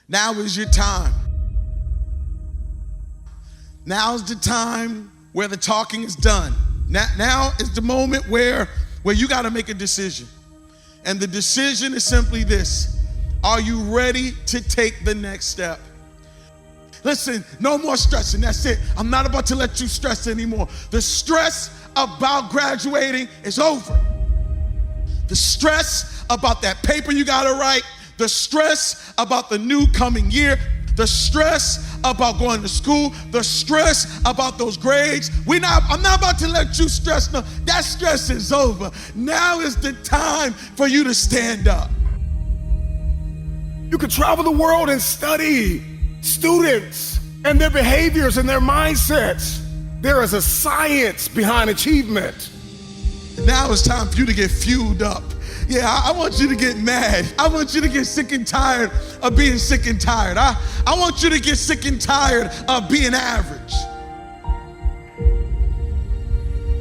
Now is your time. Now's the time where the talking is done. Now is the moment where you got to make a decision. And the decision is simply this. Are you ready to take the next step? Listen, no more stressing. That's it. I'm not about to let you stress anymore. The stress about graduating is over. The stress about that paper you got to write, the stress about the new coming year, the stress about going to school, the stress about those grades. I'm not about to let you stress. No, that stress is over. Now is the time for you to stand up. You can travel the world and study students and their behaviors and their mindsets. There is a science behind achievement. Now it's time for you to get fueled up. Yeah, I want you to get mad. I want you to get sick and tired of being sick and tired. I want you to get sick and tired of being average.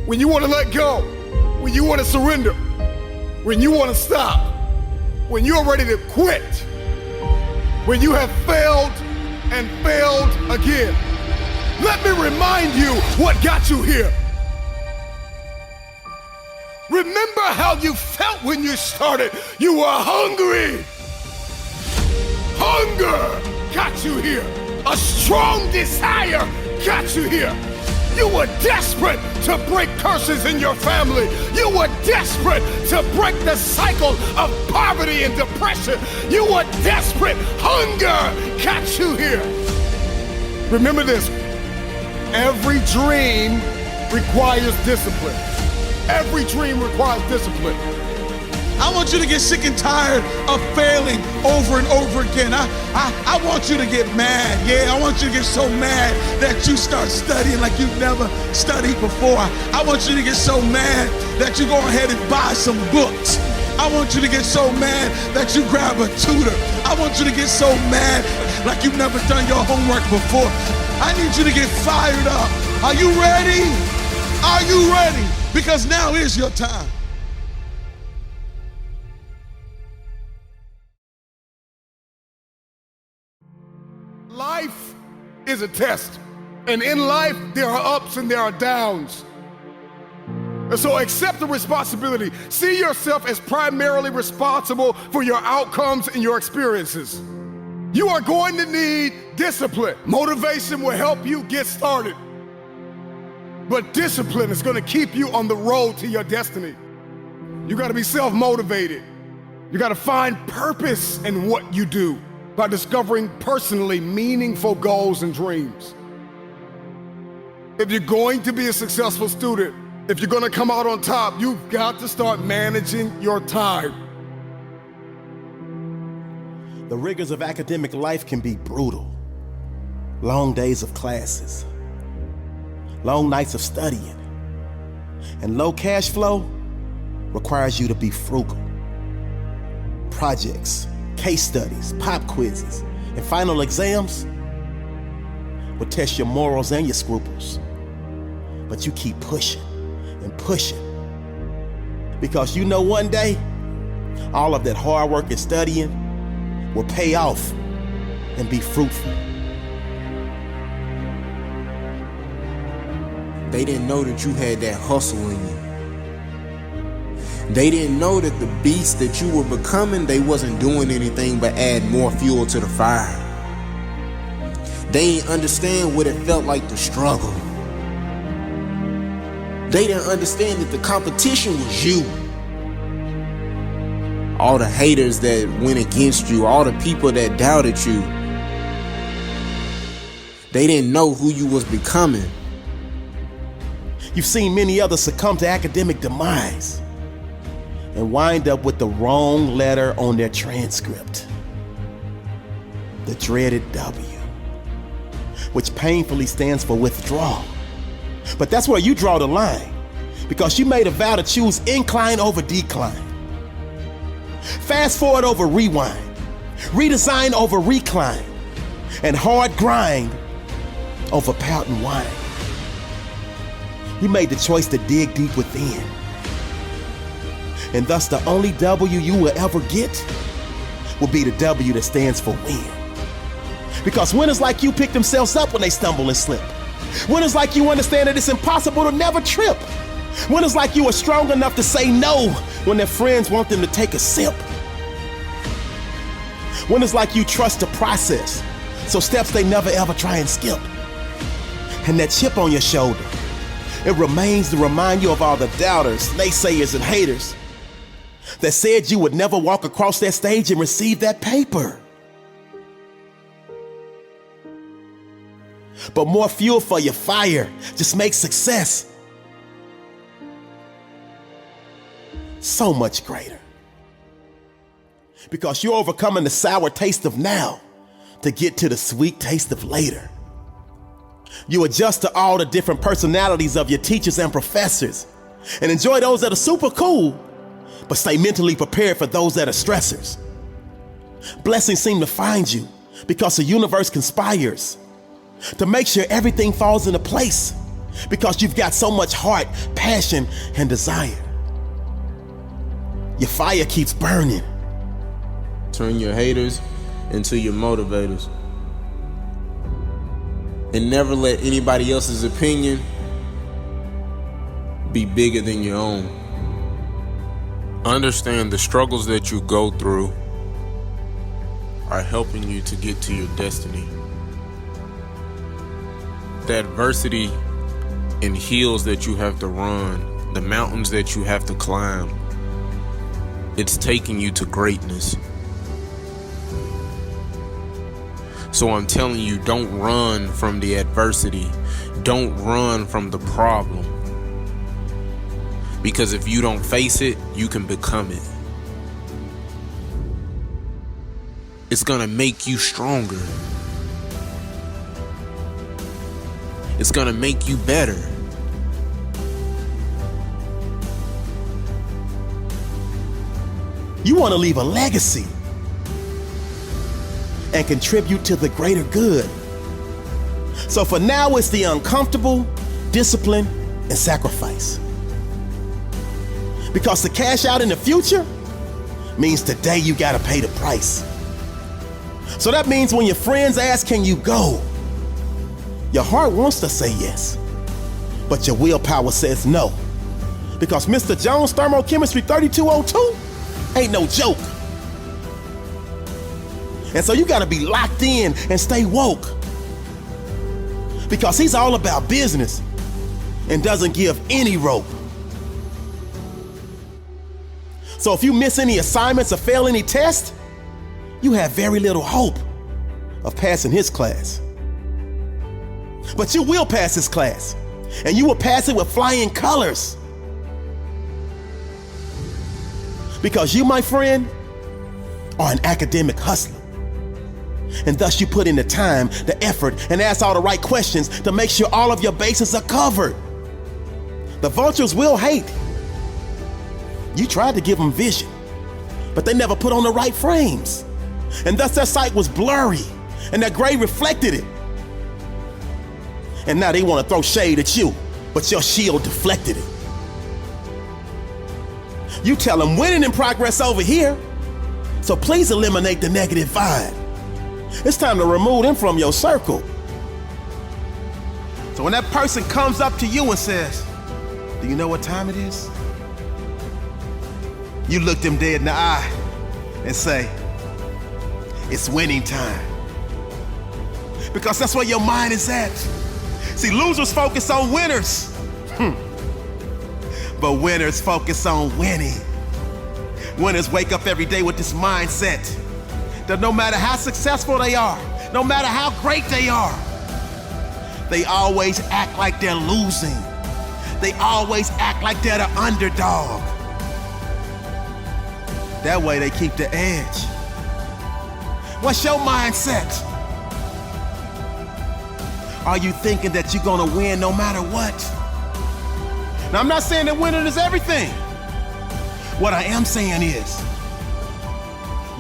When you want to let go, when you want to surrender, when you want to stop, when you're ready to quit, when you have failed and failed again. Let me remind you what got you here. Remember how you felt when you started. You were hungry. Hunger got you here. A strong desire got you here. You were desperate to break curses in your family. You were desperate to break the cycle of poverty and depression. You were desperate. Hunger got you here. Remember this. Every dream requires discipline. Every dream requires discipline. I want you to get sick and tired of failing over and over again. I want you to get mad. Yeah, I want you to get so mad that you start studying like you've never studied before. I want you to get so mad that you go ahead and buy some books. I want you to get so mad that you grab a tutor. I want you to get so mad like you've never done your homework before. I need you to get fired up. Are you ready? Are you ready? Because now is your time. Life is a test. And in life, there are ups and there are downs. And so accept the responsibility. See yourself as primarily responsible for your outcomes and your experiences. You are going to need discipline. Motivation will help you get started. But discipline is going to keep you on the road to your destiny. You got to be self-motivated. You got to find purpose in what you do by discovering personally meaningful goals and dreams. If you're going to be a successful student, if you're going to come out on top, you've got to start managing your time. The rigors of academic life can be brutal. Long days of classes, long nights of studying, and low cash flow requires you to be frugal. Projects, case studies, pop quizzes, and final exams will test your morals and your scruples. But you keep pushing and pushing because you know one day all of that hard work and studying will pay off and be fruitful. They didn't know that you had that hustle in you. They didn't know that the beast that you were becoming, they wasn't doing anything but add more fuel to the fire. They didn't understand what it felt like to struggle. They didn't understand that the competition was you. All the haters that went against you, all the people that doubted you, they didn't know who you was becoming. You've seen many others succumb to academic demise and wind up with the wrong letter on their transcript. The dreaded W, which painfully stands for withdrawal. But that's where you draw the line, because you made a vow to choose incline over decline. Fast forward over rewind, redesign over recline, and hard grind over pouting wine. You made the choice to dig deep within. And thus the only W you will ever get will be the W that stands for win. Because winners like you pick themselves up when they stumble and slip. Winners like you understand that it's impossible to never trip. Winners like you are strong enough to say no when their friends want them to take a sip. Winners like you trust the process, so steps they never ever try and skip. And that chip on your shoulder, it remains to remind you of all the doubters, naysayers, and haters that said you would never walk across that stage and receive that paper. But more fuel for your fire just makes success so much greater. Because you're overcoming the sour taste of now to get to the sweet taste of later. You adjust to all the different personalities of your teachers and professors and enjoy those that are super cool, but stay mentally prepared for those that are stressors. Blessings seem to find you because the universe conspires to make sure everything falls into place because you've got so much heart, passion, and desire. Your fire keeps burning. Turn your haters into your motivators. And never let anybody else's opinion be bigger than your own. Understand the struggles that you go through are helping you to get to your destiny. The adversity and hills that you have to run, the mountains that you have to climb, it's taking you to greatness. So I'm telling you, don't run from the adversity. Don't run from the problem. Because if you don't face it, you can become it. It's gonna make you stronger. It's gonna make you better. You want to leave a legacy and contribute to the greater good. So for now, it's the uncomfortable, discipline, and sacrifice. Because to cash out in the future means today you gotta pay the price. So that means when your friends ask, can you go? Your heart wants to say yes, but your willpower says no. Because Mr. Jones' thermochemistry 3202 ain't no joke. And so you gotta be locked in and stay woke. Because he's all about business and doesn't give any rope. So if you miss any assignments or fail any test, you have very little hope of passing his class. But you will pass his class, and you will pass it with flying colors. Because you, my friend, are an academic hustler. And thus you put in the time, the effort, and ask all the right questions to make sure all of your bases are covered. The vultures will hate. You tried to give them vision, but they never put on the right frames. And thus their sight was blurry, and their grade reflected it. And now they want to throw shade at you, but your shield deflected it. You tell them winning in progress over here, so please eliminate the negative vibe. It's time to remove them from your circle. So when that person comes up to you and says, do you know what time it is? You look them dead in the eye and say, it's winning time. Because that's where your mind is at. See, losers focus on winners. But winners focus on winning. Winners wake up every day with this mindset that no matter how successful they are, no matter how great they are, they always act like they're losing. They always act like they're the underdog. That way they keep the edge. What's your mindset? Are you thinking that you're gonna win no matter what? Now, I'm not saying that winning is everything. What I am saying is,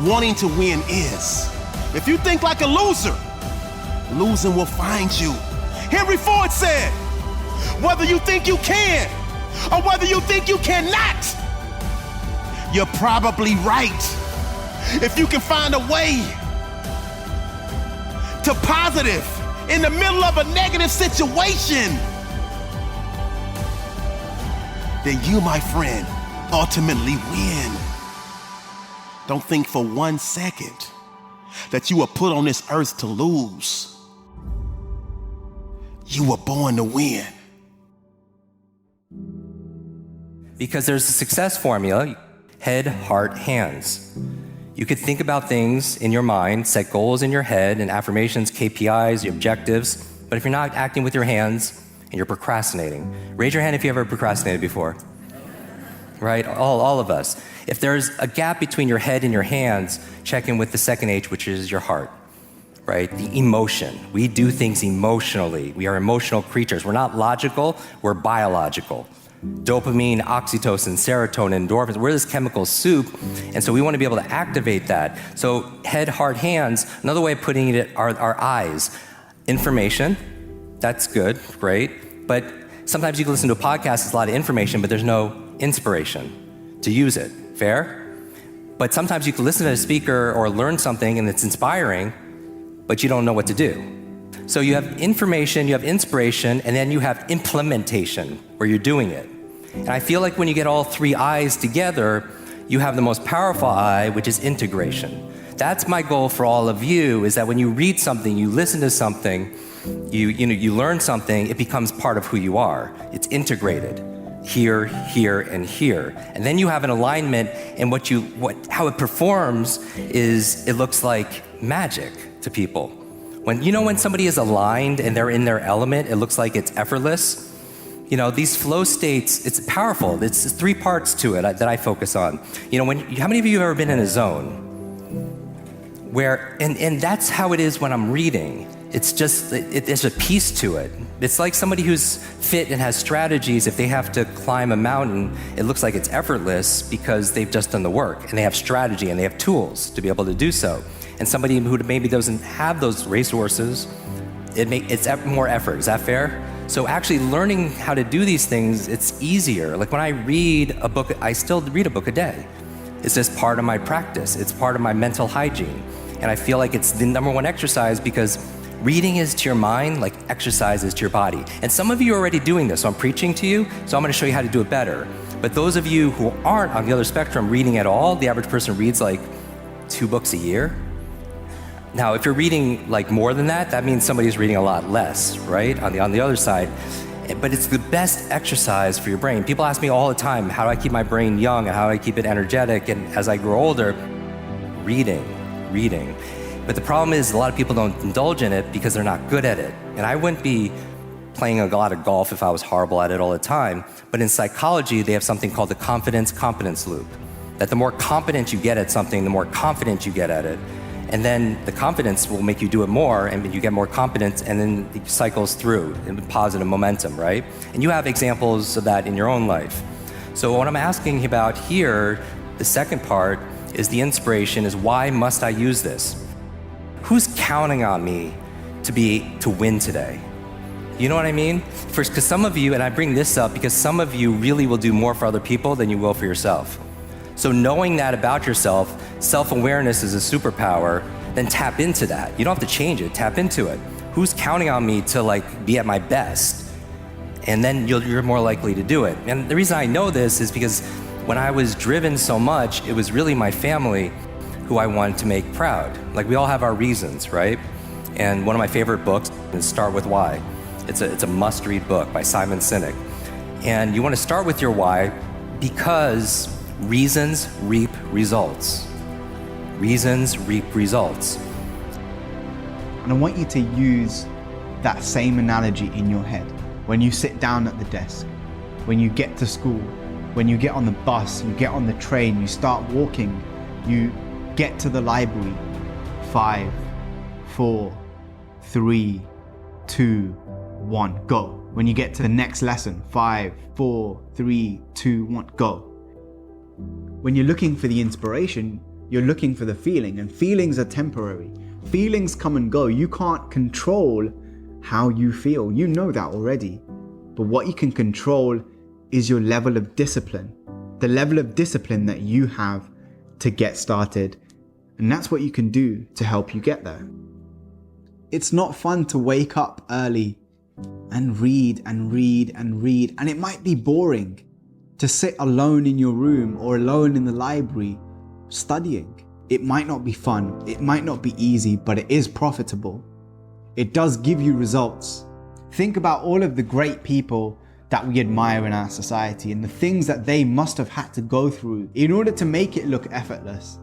wanting to win is. If you think like a loser, losing will find you. Henry Ford said, whether you think you can or whether you think you cannot, you're probably right. If you can find a way to positive in the middle of a negative situation, then you, my friend, ultimately win. Don't think for 1 second that you were put on this earth to lose. You were born to win. Because there's a success formula: head, heart, hands. You could think about things in your mind, set goals in your head, and affirmations, KPIs, your objectives, but if you're not acting with your hands and you're procrastinating, raise your hand if you ever procrastinated before. Right, all of us. If there's a gap between your head and your hands, check in with the second H, which is your heart, right? The emotion. We do things emotionally. We are emotional creatures. We're not logical, we're biological. Dopamine, oxytocin, serotonin, endorphins, we're this chemical soup, and so we want to be able to activate that. So head, heart, hands, another way of putting it are our eyes. Information, that's good, great, but sometimes you can listen to a podcast, it's a lot of information, but there's no inspiration to use it. Fair? But sometimes you can listen to a speaker or learn something and it's inspiring, but you don't know what to do. So you have information, you have inspiration, and then you have implementation, where you're doing it. And I feel like when you get all three I's together, you have the most powerful I, which is integration. That's my goal for all of you, is that when you read something, you listen to something, you learn something, it becomes part of who you are. It's integrated. Here, here, and here. And then you have an alignment, and how it performs is it looks like magic to people. When somebody is aligned and they're in their element, it looks like it's effortless. These flow states, it's powerful. It's 3 parts to it that I focus on. How many of you have ever been in a zone where, and that's how it is when I'm reading. It's just, there's a piece to it. It's like somebody who's fit and has strategies. If they have to climb a mountain, it looks like it's effortless because they've just done the work and they have strategy and they have tools to be able to do so. And somebody who maybe doesn't have those resources, it's more effort. Is that fair? So actually learning how to do these things, it's easier. Like when I read a book, I still read a book a day. It's just part of my practice. It's part of my mental hygiene. And I feel like it's the number one exercise because reading is to your mind like exercise is to your body. And some of you are already doing this, so I'm preaching to you, so I'm gonna show you how to do it better. But those of you who aren't on the other spectrum reading at all, the average person reads like 2 books a year. Now, if you're reading like more than that, that means somebody's reading a lot less, right? On the other side. But it's the best exercise for your brain. People ask me all the time, how do I keep my brain young and how do I keep it energetic? And as I grow older, reading. But the problem is a lot of people don't indulge in it because they're not good at it. And I wouldn't be playing a lot of golf if I was horrible at it all the time. But in psychology, they have something called the confidence-competence loop. That the more competent you get at something, the more confident you get at it. And then the confidence will make you do it more, and you get more confidence, and then it cycles through in positive momentum, right? And you have examples of that in your own life. So what I'm asking about here, the second part, is the inspiration, is why must I use this? Who's counting on me to win today? You know what I mean? First, because some of you, and I bring this up because some of you really will do more for other people than you will for yourself. So knowing that about yourself, self-awareness is a superpower, then tap into that. You don't have to change it, tap into it. Who's counting on me to be at my best? And then you're more likely to do it. And the reason I know this is because when I was driven so much, it was really my family who I wanted to make proud. We all have our reasons, right? And one of my favorite books is Start With Why. It's a must-read book by Simon Sinek. And you want to start with your why because reasons reap results. Reasons reap results. And I want you to use that same analogy in your head. When you sit down at the desk, when you get to school, when you get on the bus, you get on the train, you start walking, you get to the library. 5, 4, 3, 2, 1, go. When you get to the next lesson, 5, 4, 3, 2, 1, go. When you're looking for the inspiration, you're looking for the feeling, and feelings are temporary. Feelings come and go. You can't control how you feel. You know that already. But what you can control is your level of discipline. The level of discipline that you have to get started. And that's what you can do to help you get there. It's not fun to wake up early and read and read and read. And it might be boring to sit alone in your room or alone in the library studying. It might not be fun. It might not be easy, but it is profitable. It does give you results. Think about all of the great people that we admire in our society and the things that they must have had to go through in order to make it look effortless.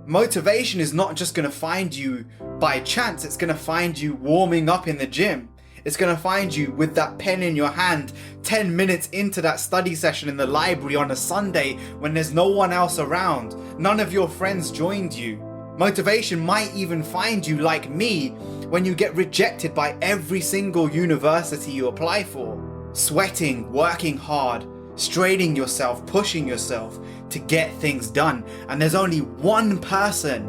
Motivation is not just going to find you by chance. It's going to find you warming up in the gym. It's going to find you with that pen in your hand 10 minutes into that study session in the library on a Sunday when there's no one else around. None of your friends joined you. Motivation might even find you like me when you get rejected by every single university you apply for. Sweating, working hard, straining yourself, pushing yourself to get things done. And there's only one person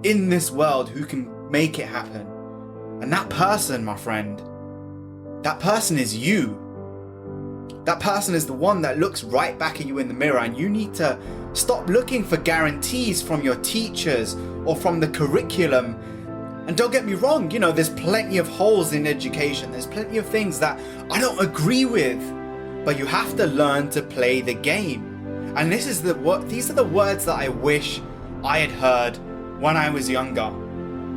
in this world who can make it happen. And that person, my friend, that person is you. That person is the one that looks right back at you in the mirror, and you need to stop looking for guarantees from your teachers or from the curriculum. And don't get me wrong, there's plenty of holes in education. There's plenty of things that I don't agree with, but you have to learn to play the game. And these are the words that I wish I had heard when I was younger.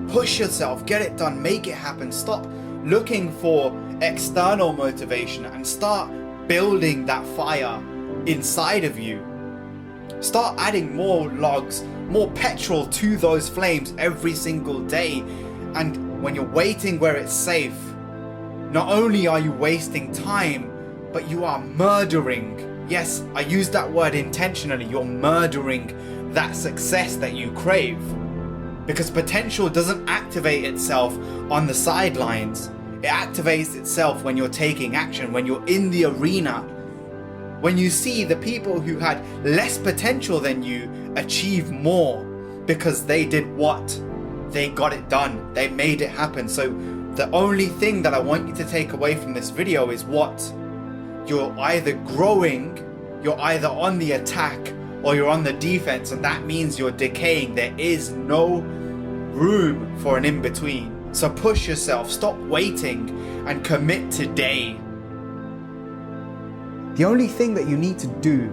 Push yourself, get it done, make it happen. Stop looking for external motivation and start building that fire inside of you. Start adding more logs, more petrol to those flames every single day. And when you're waiting where it's safe, not only are you wasting time, but you are murdering. Yes, I use that word intentionally. You're murdering that success that you crave. Because potential doesn't activate itself on the sidelines. It activates itself when you're taking action, when you're in the arena. When you see the people who had less potential than you achieve more because they did what? They got it done. They made it happen. So the only thing that I want you to take away from this video is what? You're either growing, you're either on the attack, or you're on the defense, and that means you're decaying. There is no room for an in-between. So push yourself, stop waiting, and commit today. The only thing that you need to do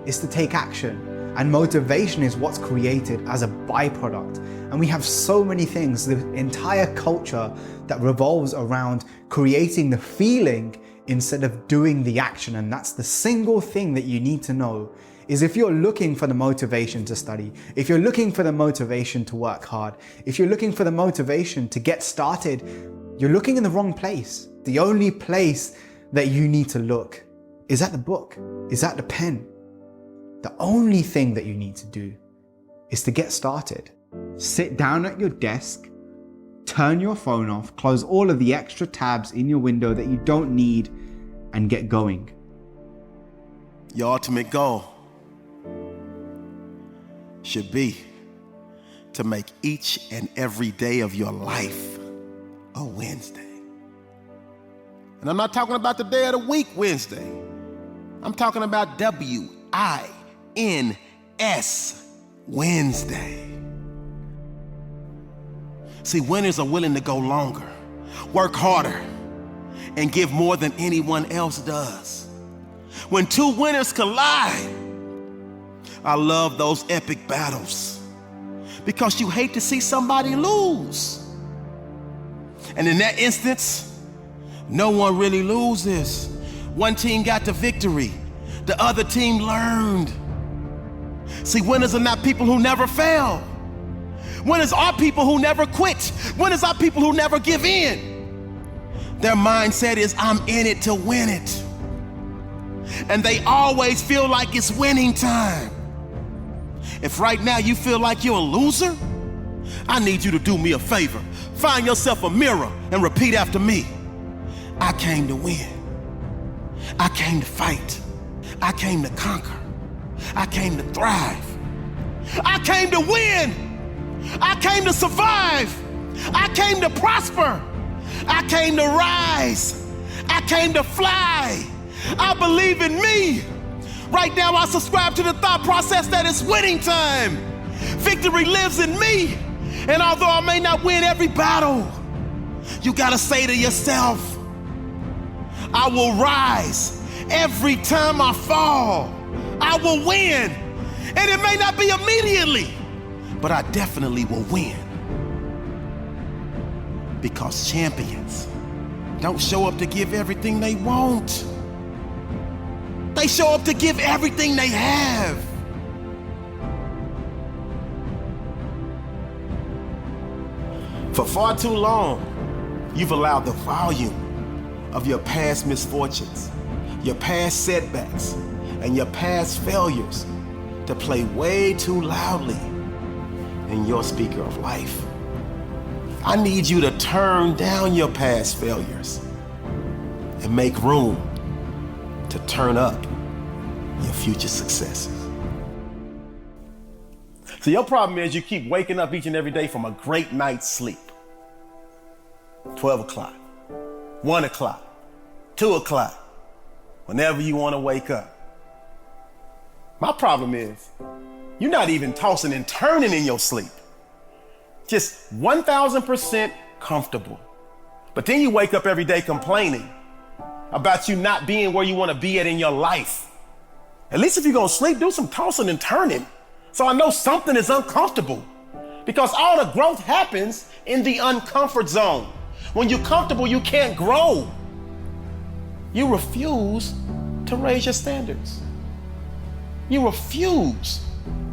is to take action, and motivation is what's created as a byproduct. And we have so many things, the entire culture that revolves around creating the feeling instead of doing the action. And that's the single thing that you need to know, is if you're looking for the motivation to study, if you're looking for the motivation to work hard, if you're looking for the motivation to get started, you're looking in the wrong place. The only place that you need to look is at the book, is at the pen. The only thing that you need to do is to get started. Sit down at your desk, turn your phone off, close all of the extra tabs in your window that you don't need, and get going. Your ultimate goal should be to make each and every day of your life a Wednesday. And I'm not talking about the day of the week Wednesday. I'm talking about W-I-N-S, Wednesday. See, winners are willing to go longer, work harder, and give more than anyone else does. When two winners collide, I love those epic battles because you hate to see somebody lose. And in that instance, no one really loses. One team got the victory, the other team learned. See, winners are not people who never fail. Winners are people who never quit. Winners are people who never give in. Their mindset is, I'm in it to win it. And they always feel like it's winning time. If right now you feel like you're a loser, I need you to do me a favor. Find yourself a mirror and repeat after me. I came to win. I came to fight. I came to conquer. I came to thrive. I came to win. I came to survive. I came to prosper. I came to rise. I came to fly. I believe in me. Right now I subscribe to the thought process that it's winning time. Victory lives in me. And although I may not win every battle, you gotta say to yourself, I will rise every time I fall. I will win. And it may not be immediately, but I definitely will win. Because champions don't show up to give everything they want. They show up to give everything they have. For far too long, you've allowed the volume of your past misfortunes, your past setbacks, and your past failures to play way too loudly in your speaker of life. I need you to turn down your past failures and make room to turn up your future successes. So your problem is you keep waking up each and every day from a great night's sleep. 12 o'clock, 1 o'clock, 2 o'clock, whenever you want to wake up. My problem is you're not even tossing and turning in your sleep. Just 1,000% comfortable. But then you wake up every day complaining about you not being where you want to be at in your life. At least if you're going to sleep, do some tossing and turning. So I know something is uncomfortable, because all the growth happens in the uncomfort zone. When you're comfortable, you can't grow. You refuse to raise your standards. You refuse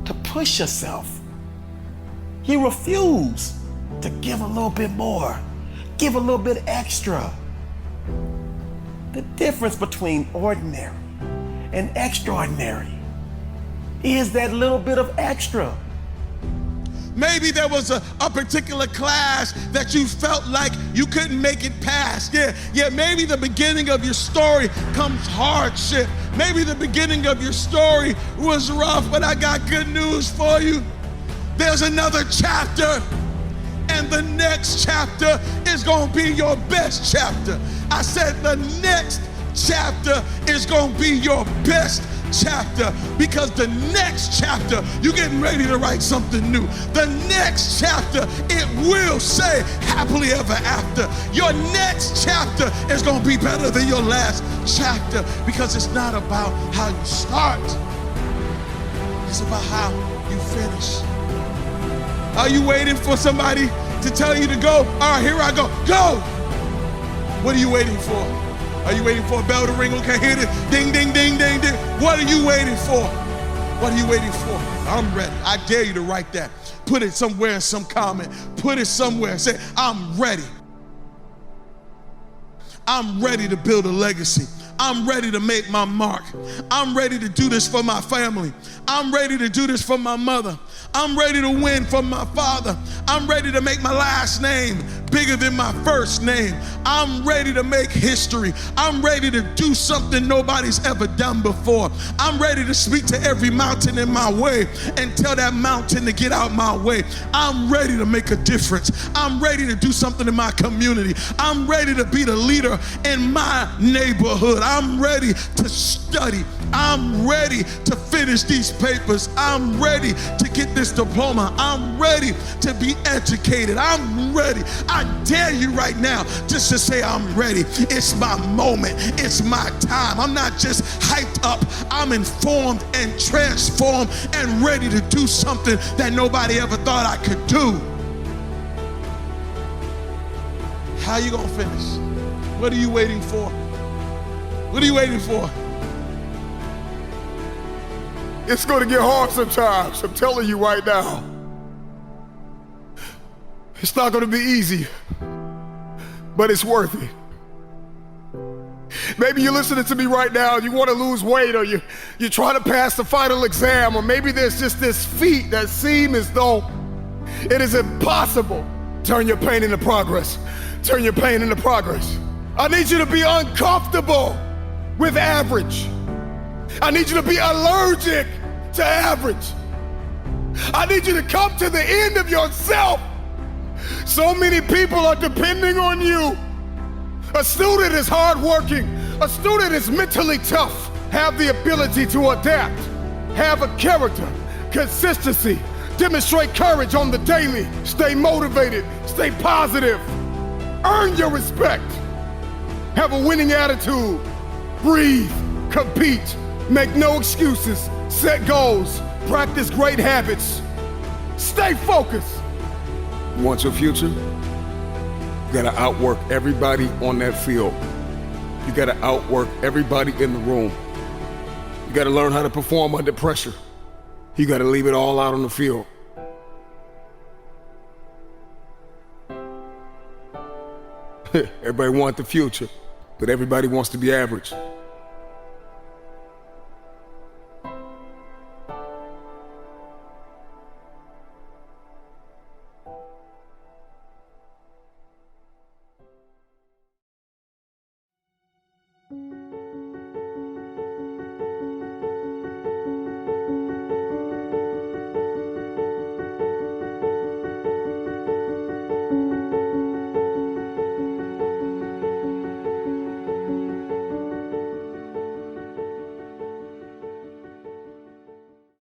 to push yourself. You refuse to give a little bit more, give a little bit extra. The difference between ordinary and extraordinary is that little bit of extra. Maybe there was a particular class that you felt like you couldn't make it past. Yeah, maybe the beginning of your story comes hardship. Maybe the beginning of your story was rough, but I got good news for you. There's another chapter, and the next chapter is gonna be your best chapter. I said the next chapter is gonna be your best chapter, because the next chapter, you're getting ready to write something new. The next chapter, it will say happily ever after. Your next chapter is gonna be better than your last chapter, because it's not about how you start, it's about how you finish. Are you waiting for somebody to tell you to go? All right, here I go. Go! What are you waiting for? Are you waiting for a bell to ring? Okay, hit it. Ding, ding, ding, ding, ding. What are you waiting for? What are you waiting for? I'm ready. I dare you to write that. Put it somewhere in some comment. Put it somewhere. Say, I'm ready. I'm ready to build a legacy. I'm ready to make my mark. I'm ready to do this for my family. I'm ready to do this for my mother. I'm ready to win for my father. I'm ready to make my last name bigger than my first name. I'm ready to make history. I'm ready to do something nobody's ever done before. I'm ready to speak to every mountain in my way and tell that mountain to get out my way. I'm ready to make a difference. I'm ready to do something in my community. I'm ready to be the leader in my neighborhood. I'm ready to study. I'm ready to finish these papers. I'm ready to get this diploma. I'm ready to be educated. I'm ready. I dare you right now just to say I'm ready. It's my moment. It's my time. I'm not just hyped up. I'm informed and transformed and ready to do something that nobody ever thought I could do. How are you gonna finish? What are you waiting for? What are you waiting for? It's going to get hard sometimes. I'm telling you right now. It's not going to be easy, but it's worth it. Maybe you're listening to me right now, you want to lose weight, or you're trying to pass the final exam, or maybe there's just this feat that seems as though it is impossible. Turn your pain into progress. Turn your pain into progress. I need you to be uncomfortable with average. I need you to be allergic to average. I need you to come to the end of yourself. So many people are depending on you. A student is hardworking. A student is mentally tough. Have the ability to adapt. Have a character, consistency, Demonstrate courage on the daily. Stay motivated. Stay positive. Earn your respect. Have a winning attitude. Breathe. Compete. Make no excuses. Set goals. Practice great habits. Stay focused. You want your future? You gotta outwork everybody on that field. You gotta outwork everybody in the room. You gotta learn how to perform under pressure. You gotta leave it all out on the field. Everybody wants the future, but everybody wants to be average.